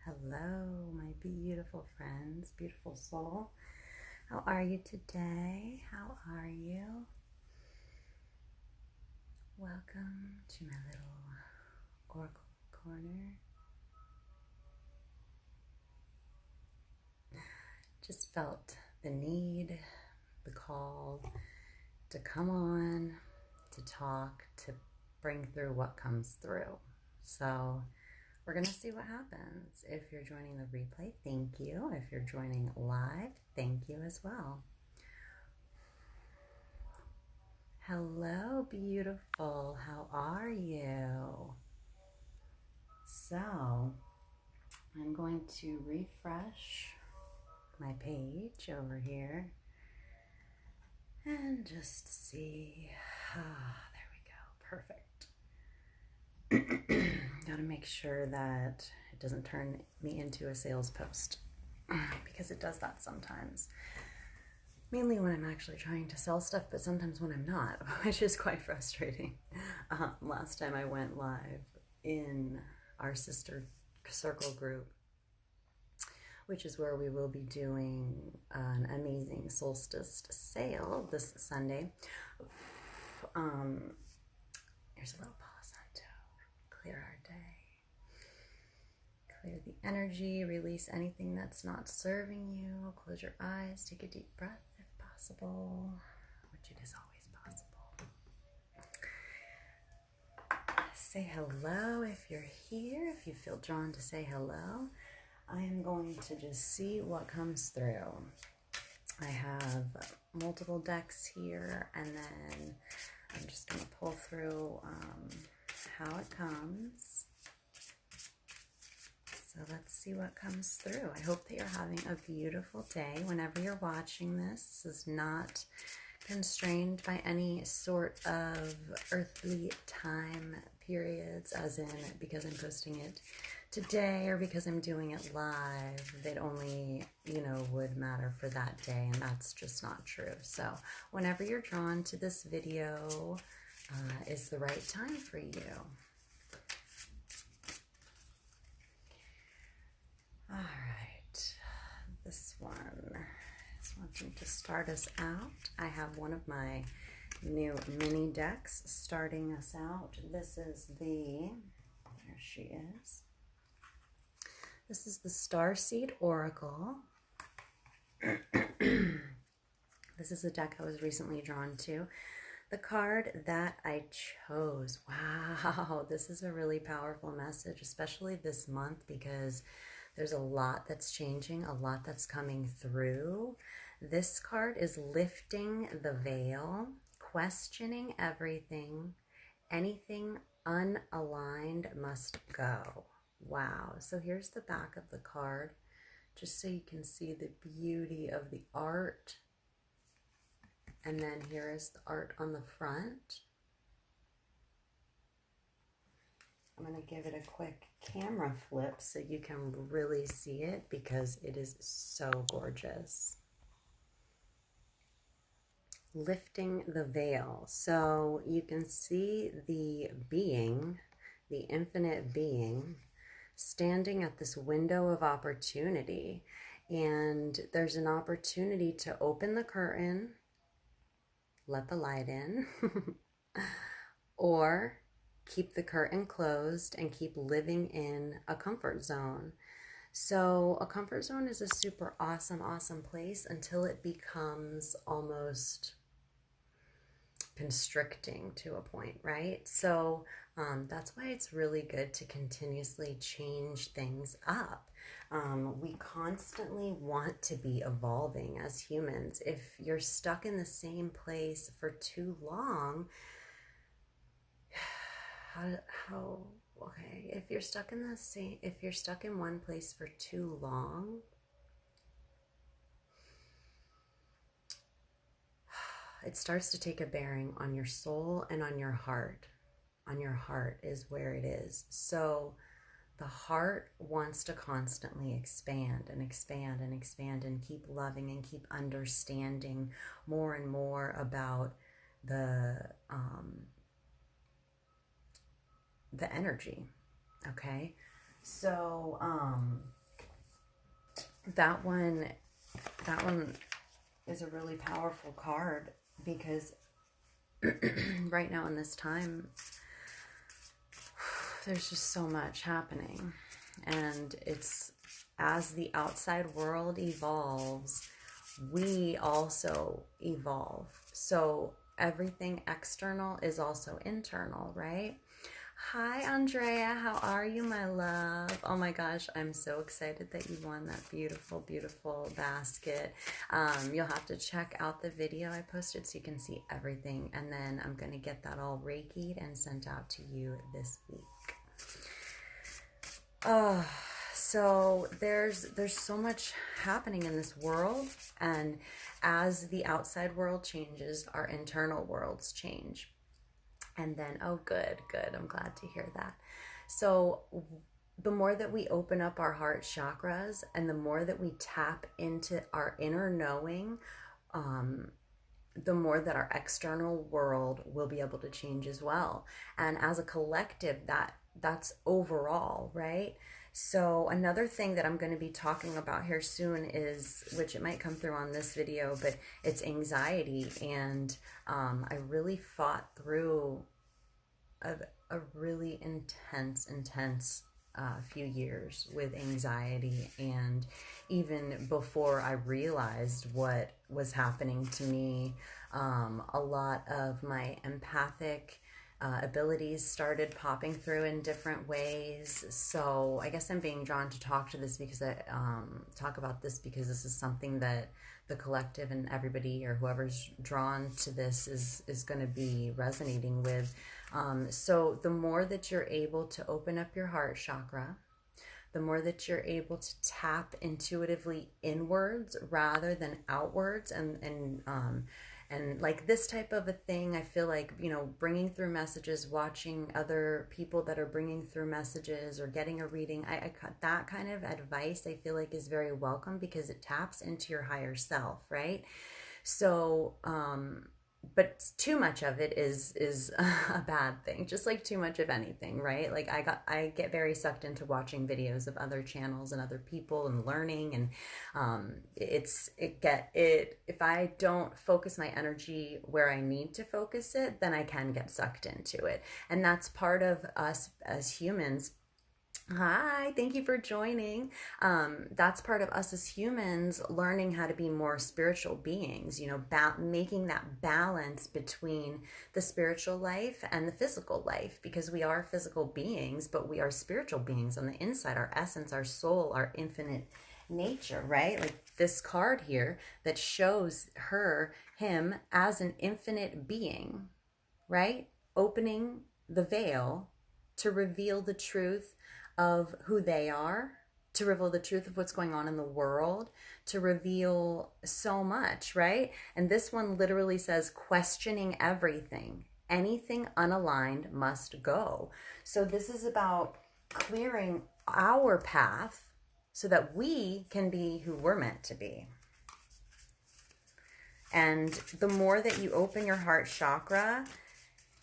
Hello, my beautiful friends, beautiful soul. How are you today? How are you? Welcome to my little oracle corner. Just felt the need, the call to come on, to talk, to bring through what comes through. So we're going to see what happens. If you're joining the replay, thank you. If you're joining live, thank you as well. Hello, beautiful. How are you? So, I'm going to refresh my page over here and just see. There we go. Perfect. Got to make sure that it doesn't turn me into a sales post because it does that sometimes. Mainly when I'm actually trying to sell stuff, but sometimes when I'm not, which is quite frustrating. Last time I went live in our sister circle group, which is where we will be doing an amazing solstice sale this Sunday. Here's a little Palo Santo. Clear our day. Clear the energy. Release anything that's not serving you. Close your eyes. Take a deep breath if possible, which it is always possible. Say hello if you're here. If you feel drawn to say hello. I am going to just see what comes through. I have multiple decks here, and then I'm just going to pull through how it comes. So let's see what comes through. I hope that you're having a beautiful day whenever you're watching this. This is not constrained by any sort of earthly time periods, as in because I'm posting it today or because I'm doing it live. It only, would matter for that day, and that's just not true. So whenever you're drawn to this video is the right time for you. All right, this one is wanting to start us out. I have one of my new mini decks starting us out. This is there she is. This is the Starseed Oracle. This is a deck I was recently drawn to. The card that I chose, wow, this is a really powerful message, especially this month, because there's a lot that's changing, a lot that's coming through. This card is lifting the veil, questioning everything. Anything unaligned must go. Wow. So here's the back of the card, just so you can see the beauty of the art. And then here is the art on the front. I'm going to give it a quick camera flip so you can really see it, because it is so gorgeous. Lifting the veil. So you can see the being, the infinite being, standing at this window of opportunity. And there's an opportunity to open the curtain, let the light in, or keep the curtain closed and keep living in a comfort zone. So a comfort zone is a super awesome place until it becomes almost constricting to a point, right? So that's why it's really good to continuously change things up. We constantly want to be evolving as humans. If you're stuck in the same place for too long, okay, if you're stuck in one place for too long, it starts to take a bearing on your soul and on your heart. On your heart is where it is. So the heart wants to constantly expand and expand and expand and keep loving and keep understanding more and more about the energy, okay? So, that one is a really powerful card because right now in this time, there's just so much happening. And it's as the outside world evolves, we also evolve. So everything external is also internal, right? Hi, Andrea. How are you, my love? Oh my gosh, I'm so excited that you won that beautiful, beautiful basket. You'll have to check out the video I posted so you can see everything. And then I'm going to get that all Reiki'd and sent out to you this week. So there's so much happening in this world, and as the outside world changes, our internal worlds change. And then, oh, good, I'm glad to hear that. So the more that we open up our heart chakras and the more that we tap into our inner knowing, the more that our external world will be able to change as well. And as a collective, that's overall, right? So another thing that I'm going to be talking about here soon is, which it might come through on this video, but it's anxiety. And I really fought through a really intense few years with anxiety. And even before I realized what was happening to me, a lot of my empathic abilities started popping through in different ways. So I guess I'm being drawn to talk to this because talk about this because this is something that the collective and everybody or whoever's drawn to this is going to be resonating with. So the more that you're able to open up your heart chakra, the more that you're able to tap intuitively inwards rather than outwards, and like this type of a thing, I feel like, you know, bringing through messages, watching other people that are bringing through messages or getting a reading, that kind of advice I feel like is very welcome because it taps into your higher self, right? So, but too much of it is a bad thing, just like too much of anything, right? Like I get very sucked into watching videos of other channels and other people and learning, and if I don't focus my energy where I need to focus it, then I can get sucked into it. And that's part of us as humans. Hi, thank you for joining. That's part of us as humans learning how to be more spiritual beings, you know, making that balance between the spiritual life and the physical life, because we are physical beings, but we are spiritual beings on the inside, our essence, our soul, our infinite nature, right? Like this card here that shows him as an infinite being, right? Opening the veil to reveal the truth of who they are, to reveal the truth of what's going on in the world, to reveal so much, right? And this one literally says, questioning everything. Anything unaligned must go. So this is about clearing our path so that we can be who we're meant to be. And the more that you open your heart chakra,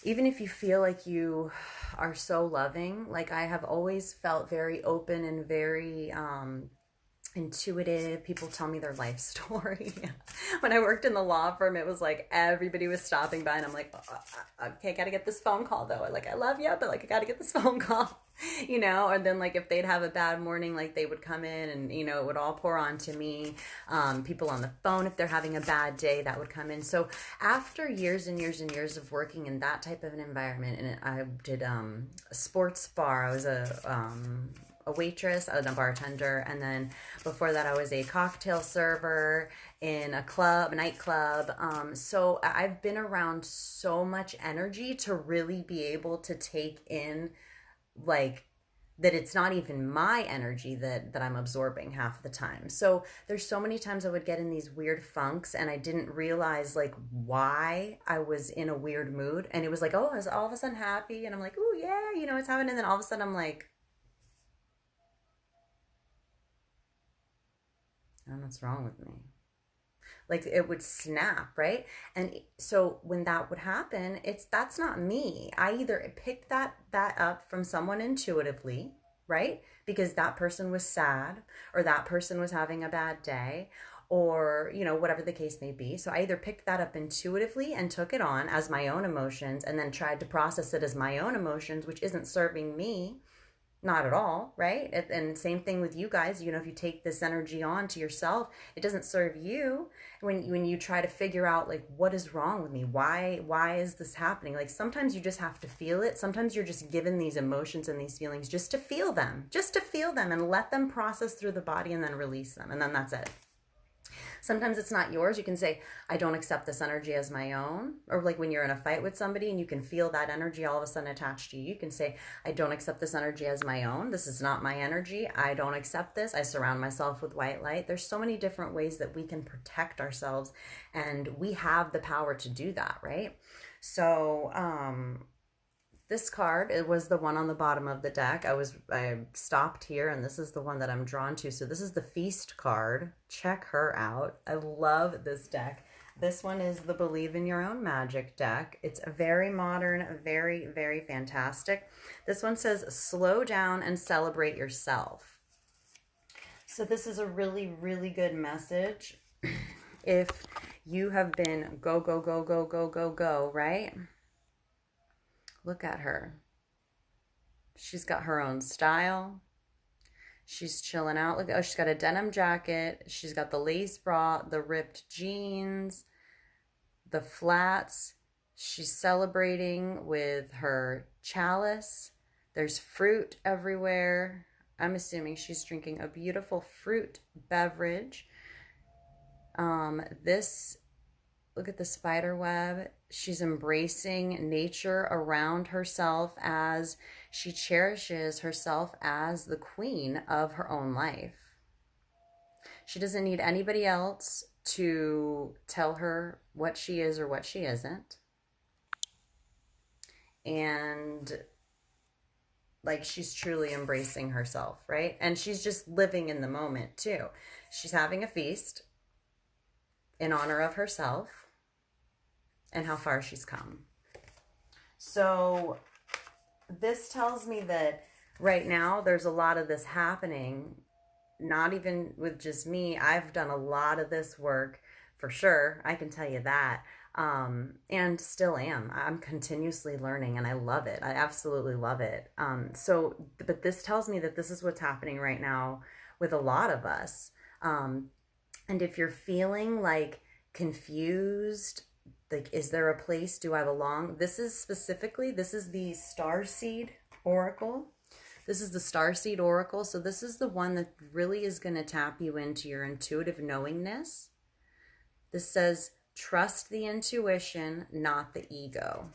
even if you feel like you are so loving, like I have always felt very open and very intuitive. People tell me their life story. When I worked in the law firm, it was like everybody was stopping by and I'm like, okay, I gotta get this phone call though. Like, I love you, but like I gotta get this phone call, you know? And then like if they'd have a bad morning, like they would come in and, you know, it would all pour onto me. People on the phone, if they're having a bad day, that would come in. So after years and years and years of working in that type of an environment, and I did a sports bar, I was a waitress, I was a bartender, and then before that I was a cocktail server in a nightclub. So I've been around so much energy to really be able to take in, like, that it's not even my energy that I'm absorbing half the time. So there's so many times I would get in these weird funks and I didn't realize like why I was in a weird mood. And it was like, oh, I was all of a sudden happy and I'm like, oh yeah, you know, it's happening. And then all of a sudden I'm like, I don't know what's wrong with me. Like it would snap, right? And so when that would happen, that's not me. I either picked that up from someone intuitively, right? Because that person was sad, or that person was having a bad day, or, you know, whatever the case may be. So I either picked that up intuitively and took it on as my own emotions and then tried to process it as my own emotions, which isn't serving me. Not at all, right? And same thing with you guys. You know, if you take this energy on to yourself, it doesn't serve you. When you try to figure out, like, what is wrong with me? Why is this happening? Like, sometimes you just have to feel it. Sometimes you're just given these emotions and these feelings just to feel them, and let them process through the body and then release them. And then that's it. Sometimes it's not yours. You can say, I don't accept this energy as my own. Or like when you're in a fight with somebody and you can feel that energy all of a sudden attached to you, you can say, I don't accept this energy as my own. This is not my energy. I don't accept this. I surround myself with white light. There's so many different ways that we can protect ourselves, and we have the power to do that, right? So, this card, it was the one on the bottom of the deck. I stopped here, and this is the one that I'm drawn to. So this is the Feast card. Check her out. I love this deck. This one is the Believe in Your Own Magic deck. It's very modern, very, very fantastic. This one says, slow down and celebrate yourself. So this is a really, really good message. If you have been go, go, go, go, go, go, go, right? Look at her. She's got her own style. She's chilling out. Look, oh, she's got a denim jacket. She's got the lace bra, the ripped jeans, the flats. She's celebrating with her chalice. There's fruit everywhere. I'm assuming she's drinking a beautiful fruit beverage. Look at the spider web. She's embracing nature around herself as she cherishes herself as the queen of her own life. She doesn't need anybody else to tell her what she is or what she isn't. And like, she's truly embracing herself, right? And she's just living in the moment too. She's having a feast in honor of herself and how far she's come. So this tells me that right now there's a lot of this happening, not even with just me. I've done a lot of this work for sure. I can tell you that. And still am. I'm continuously learning, and I love it. I absolutely love it. But this tells me that this is what's happening right now with a lot of us. And if you're feeling like confused, like, is there a place, do I belong? This is the Starseed Oracle. This is the Starseed Oracle. So this is the one that really is going to tap you into your intuitive knowingness. This says, trust the intuition, not the ego.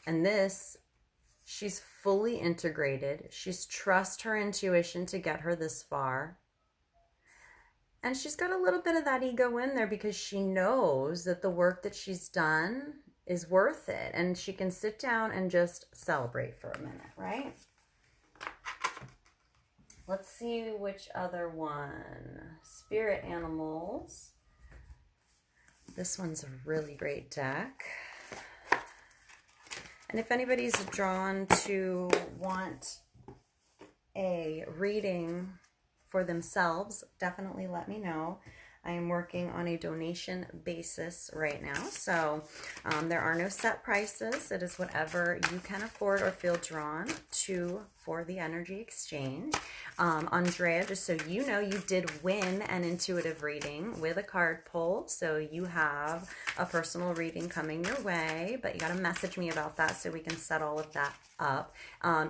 And this, she's fully integrated. She's trust her intuition to get her this far. And she's got a little bit of that ego in there because she knows that the work that she's done is worth it. And she can sit down and just celebrate for a minute, right? Let's see which other one. Spirit animals. This one's a really great deck. And if anybody's drawn to want a reading for themselves, definitely let me know. I am working on a donation basis right now. So there are no set prices. It is whatever you can afford or feel drawn to for the energy exchange. Andrea, just so you know, you did win an intuitive reading with a card pull. So you have a personal reading coming your way, but you got to message me about that so we can set all of that up.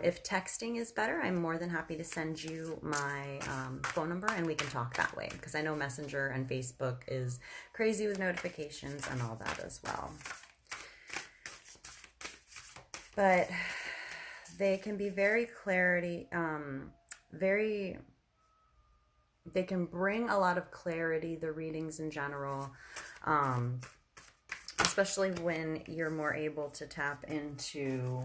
If texting is better, I'm more than happy to send you my phone number and we can talk that way, because I know Messenger and Facebook is crazy with notifications and all that as well. But they can be very they can bring a lot of clarity, the readings in general, especially when you're more able to tap into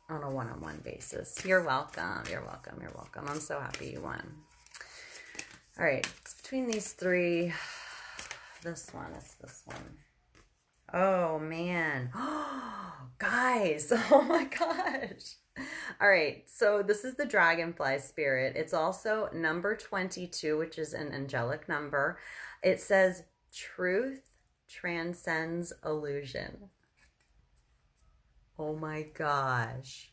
on a one-on-one basis. You're welcome. You're welcome. You're welcome. I'm so happy you won. All right. It's between these three. This one. It's this one. Oh, man. Oh, guys. Oh, my gosh. All right, so this is the Dragonfly Spirit. It's also number 22, which is an angelic number. It says, truth transcends illusion. Oh my gosh.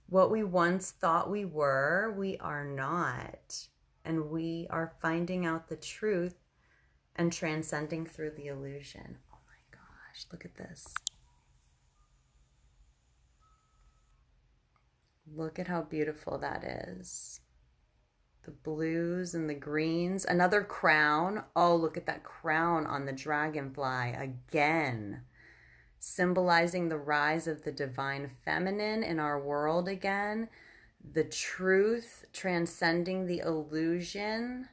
What we once thought we were, we are not. And we are finding out the truth and transcending through the illusion. Oh my gosh, look at this. Look at how beautiful that is. The blues and the greens. Another crown. Oh, look at that crown on the dragonfly again. Symbolizing the rise of the divine feminine in our world again. The truth transcending the illusion.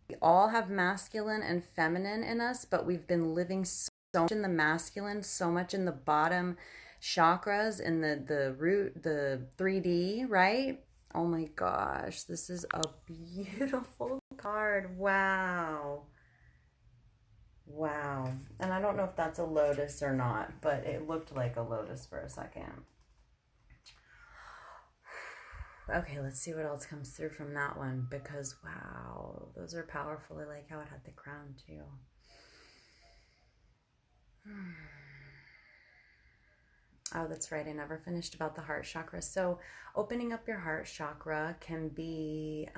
We all have masculine and feminine in us, but we've been living so much in the masculine, so much in the bottom chakras, in the root, the 3D, right? Oh my gosh, this is a beautiful card. Wow. Wow. And I don't know if that's a lotus or not, but it looked like a lotus for a second. Okay, let's see what else comes through from that one, because wow, those are powerful. I like how it had the crown too. Oh, that's right. I never finished about the heart chakra. So opening up your heart chakra can be,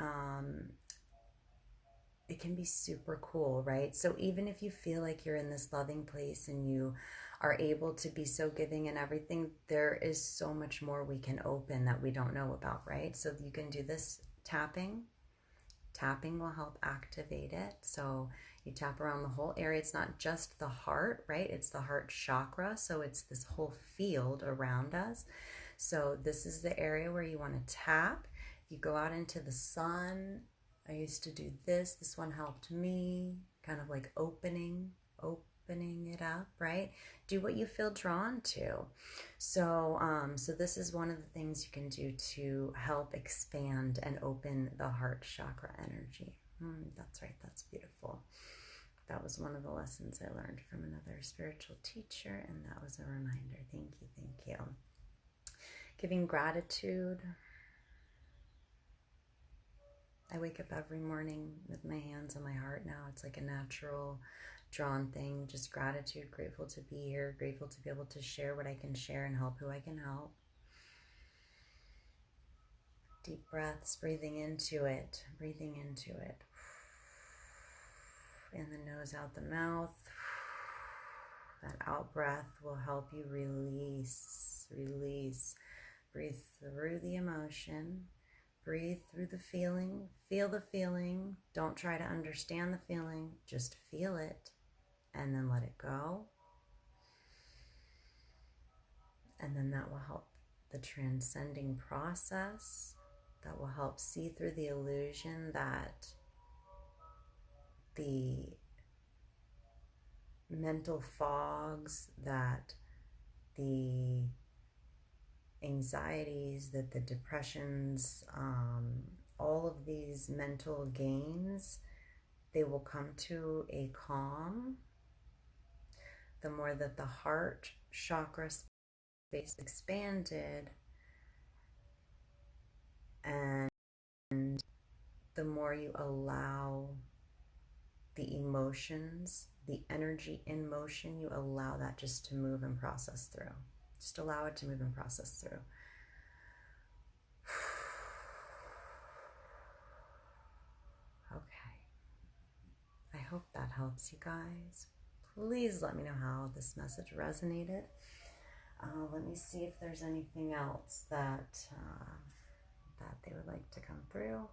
it can be super cool, right? So even if you feel like you're in this loving place and you are able to be so giving and everything, there is so much more we can open that we don't know about, right? So you can do this tapping. Tapping will help activate it. So you tap around the whole area. It's not just the heart, right? It's the heart chakra. So it's this whole field around us. So this is the area where you want to tap. You go out into the sun. I used to do this. This one helped me, kind of like opening it up, right? Do what you feel drawn to. So this is one of the things you can do to help expand and open the heart chakra energy. That's right. That's beautiful. That was one of the lessons I learned from another spiritual teacher, and that was a reminder. Thank you. Thank you. Giving gratitude. I wake up every morning with my hands on my heart now. It's like a natural drawn thing. Just gratitude, grateful to be here, grateful to be able to share what I can share and help who I can help. Deep breaths, breathing into it, breathing into it. In the nose, out the mouth. That out breath will help you release. Breathe through the emotion. Breathe through the feeling. Feel the feeling. Don't try to understand the feeling. Just feel it and then let it go. And then that will help the transcending process. That will help see through the illusion that the mental fogs, that the anxieties, that the depressions, all of these mental gains, they will come to a calm. The more that the heart chakra space expanded, and the more you allow the emotions, the energy in motion, you allow that just to move and process through. Just allow it to move and process through. Okay. I hope that helps you guys. Please let me know how this message resonated. Let me see if there's anything else that they would like to come through.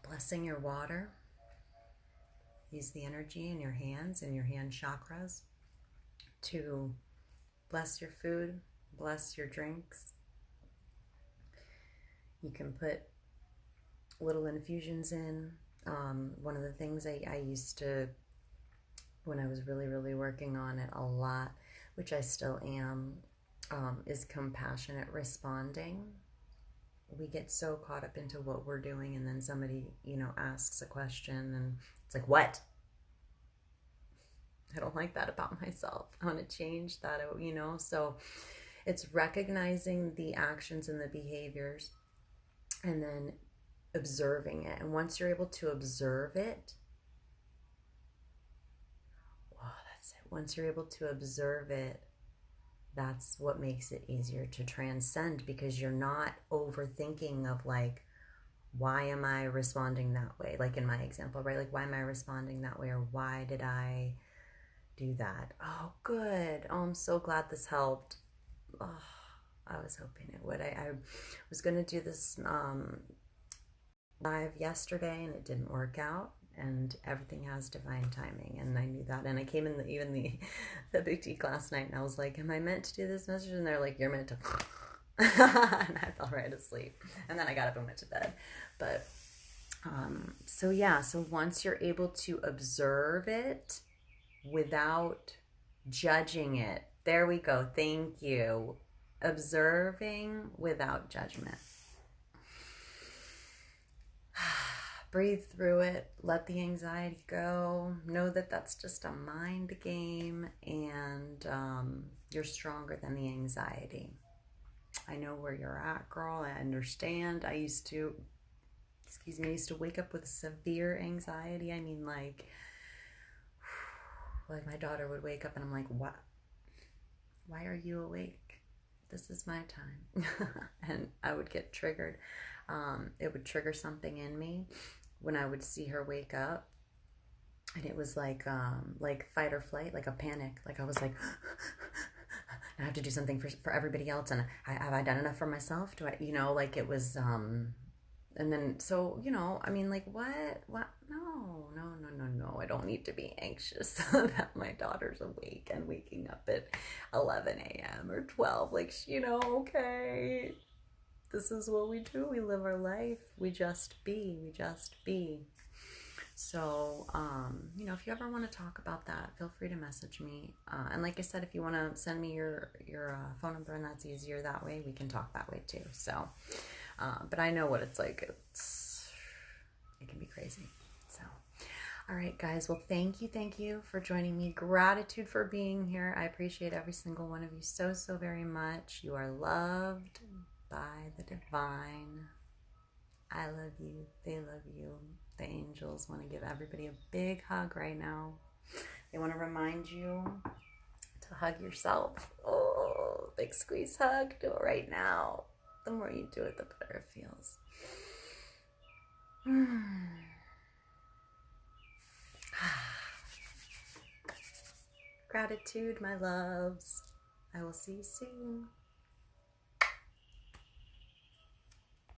Blessing your water. Use the energy in your hands and your hand chakras to bless your food, bless your drinks. You can put little infusions in. One of the things I used to, when I was really working on it a lot, which I still am, is compassionate responding. We get so caught up into what we're doing, and then somebody, asks a question, and it's like, what? I don't like that about myself. I want to change that, you know? So it's recognizing the actions and the behaviors and then observing it. And once you're able to observe it, oh, that's it. Once you're able to observe it, that's what makes it easier to transcend, because you're not overthinking of like, why am I responding that way? Like in my example, right? Like, why am I responding that way? Or why did I do that? Oh, good. Oh, I'm so glad this helped. Oh, I was hoping it would. I was going to do this live yesterday and it didn't work out, and everything has divine timing, and I knew that. And I came in the Big T class night, and I was like, am I meant to do this message? And they're like, you're meant to and I fell right asleep, and then I got up and went to bed. But so yeah, so once you're able to observe it without judging it, there we go, thank you, observing without judgment. Breathe through it, let the anxiety go, know that that's just a mind game, and you're stronger than the anxiety. I know where you're at, girl. I understand. I used to wake up with severe anxiety. I mean, like my daughter would wake up and I'm like, what? Why are you awake? This is my time. And I would get triggered. It would trigger something in me when I would see her wake up. And it was like fight or flight, like a panic. Like I was like, I have to do something for everybody else. And have I done enough for myself? Do I, you know, like it was, and then, so, you know, I mean, like, what, no, I don't need to be anxious that my daughter's awake and waking up at 11 a.m. or 12, like, you know, okay, this is what we do, we live our life, we just be. So, you know, if you ever want to talk about that, feel free to message me. And like I said, if you want to send me your phone number, and that's easier that way, we can talk that way too. So, but I know what it's like. It can be crazy. So, all right, guys. Well, thank you for joining me. Gratitude for being here. I appreciate every single one of you so very much. You are loved by the divine. I love you. They love you. The angels want to give everybody a big hug right now. They want to remind you to hug yourself. Oh, big squeeze hug. Do it right now. The more you do it, the better it feels. Gratitude, my loves. I will see you soon.